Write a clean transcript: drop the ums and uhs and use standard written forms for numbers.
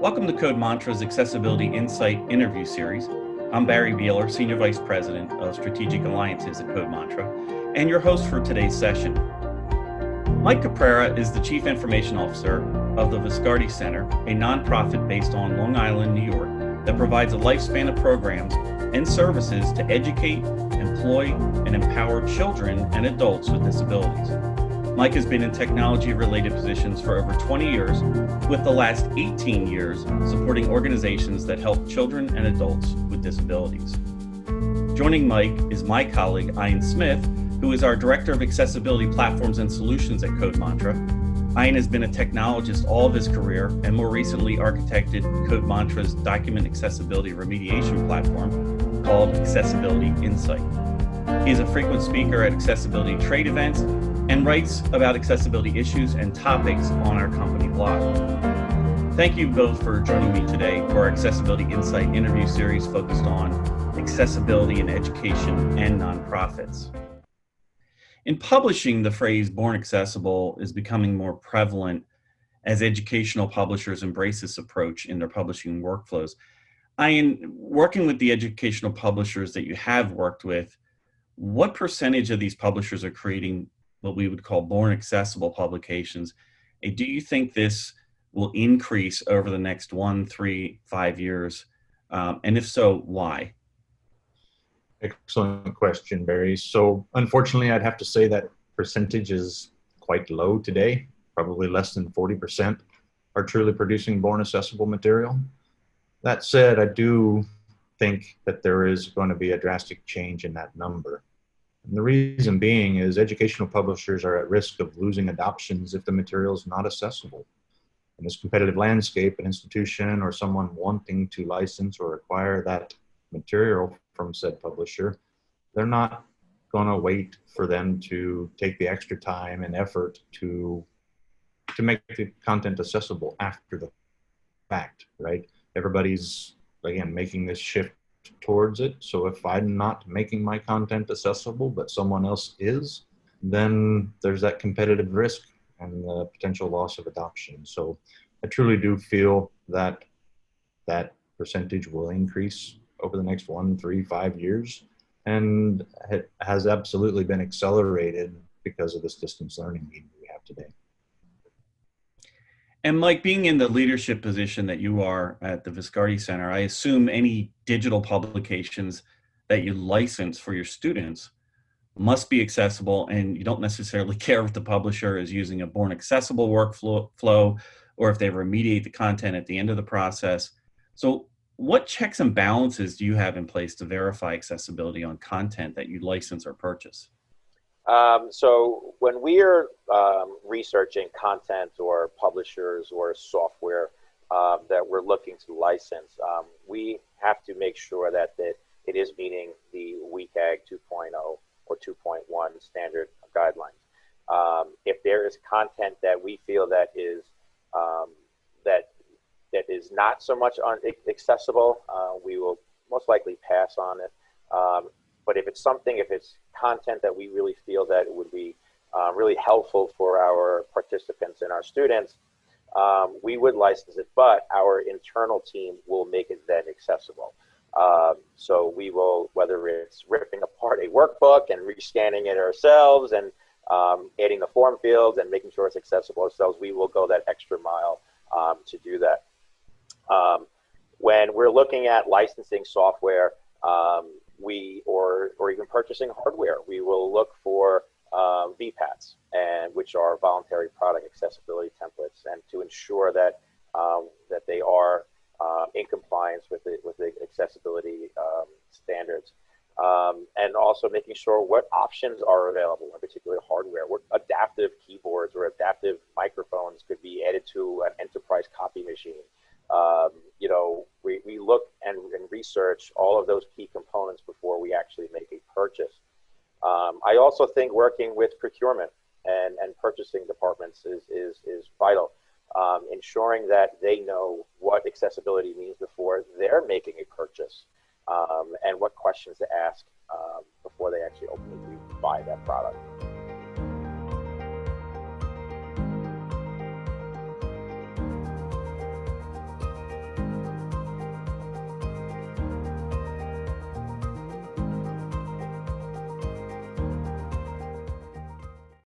Welcome to Code Mantra's Accessibility Insight interview series. I'm Barry Bealer, Senior Vice President of Strategic Alliances at Code Mantra, and your host for today's session. Mike Caprara is the Chief Information Officer of the Viscardi Center, a nonprofit based on Long Island, New York, that provides a lifespan of programs and services to educate, employ, and empower children and adults with disabilities. Mike has been in technology-related positions for over 20 years, with the last 18 years supporting organizations that help children and adults with disabilities. Joining Mike is my colleague, Ian Smith, who is our Director of Accessibility Platforms and Solutions at Code Mantra. Ian has been a technologist all of his career and more recently architected Code Mantra's document accessibility remediation platform called Accessibility Insight. He is a frequent speaker at accessibility trade events and writes about accessibility issues and topics on our company blog. Thank you both for joining me today for our Accessibility Insight interview series focused on accessibility in education and nonprofits. In publishing, the phrase born accessible is becoming more prevalent as educational publishers embrace this approach in their publishing workflows. Ian, working with the educational publishers that you have worked with, what percentage of these publishers are creating what we would call born accessible publications? And do you think this will increase over the next 1, 3, 5 years? And if so, why? Excellent question, Barry. So unfortunately, I'd have to say that percentage is quite low today. Probably less than 40% are truly producing born accessible material. That said, I do think that there is going to be a drastic change in that number. And the reason being is educational publishers are at risk of losing adoptions if the material is not accessible. In this competitive landscape, an institution or someone wanting to license or acquire that material from said publisher, they're not going to wait for them to take the extra time and effort to make the content accessible after the fact, right? Everybody's, again, making this shift towards it. So if I'm not making my content accessible, but someone else is, then there's that competitive risk and the potential loss of adoption. So I truly do feel that that percentage will increase over the next 1, 3, 5 years. And it has absolutely been accelerated because of this distance learning need we have today. And Mike, being in the leadership position that you are at the Viscardi Center, I assume any digital publications that you license for your students must be accessible, and you don't necessarily care if the publisher is using a born accessible workflow or if they remediate the content at the end of the process. So what checks and balances do you have in place to verify accessibility on content that you license or purchase? So when we're researching content or publishers or software that we're looking to license, we have to make sure that it is meeting the WCAG 2.0 or 2.1 standard guidelines. If there is content that we feel that is that is not so much accessible, we will most likely pass on it. But if it's content that we really feel that it would be really helpful for our participants and our students, we would license it, but our internal team will make it then accessible. So we will, whether it's ripping apart a workbook and rescanning it ourselves and adding the form fields and making sure it's accessible ourselves, we will go that extra mile to do that. When we're looking at licensing software, or even purchasing hardware, we will look for VPATs, which are voluntary product accessibility templates, and to ensure that that they are in compliance with the accessibility standards, and also making sure what options are available, in particular hardware. What adaptive keyboards or adaptive microphones could be added to an enterprise copy machine. We look and research all of those key components before we actually make a purchase. I also think working with procurement and purchasing departments is vital, ensuring that they know what accessibility means before they're making a purchase, and what questions to ask before they actually ultimately buy that product.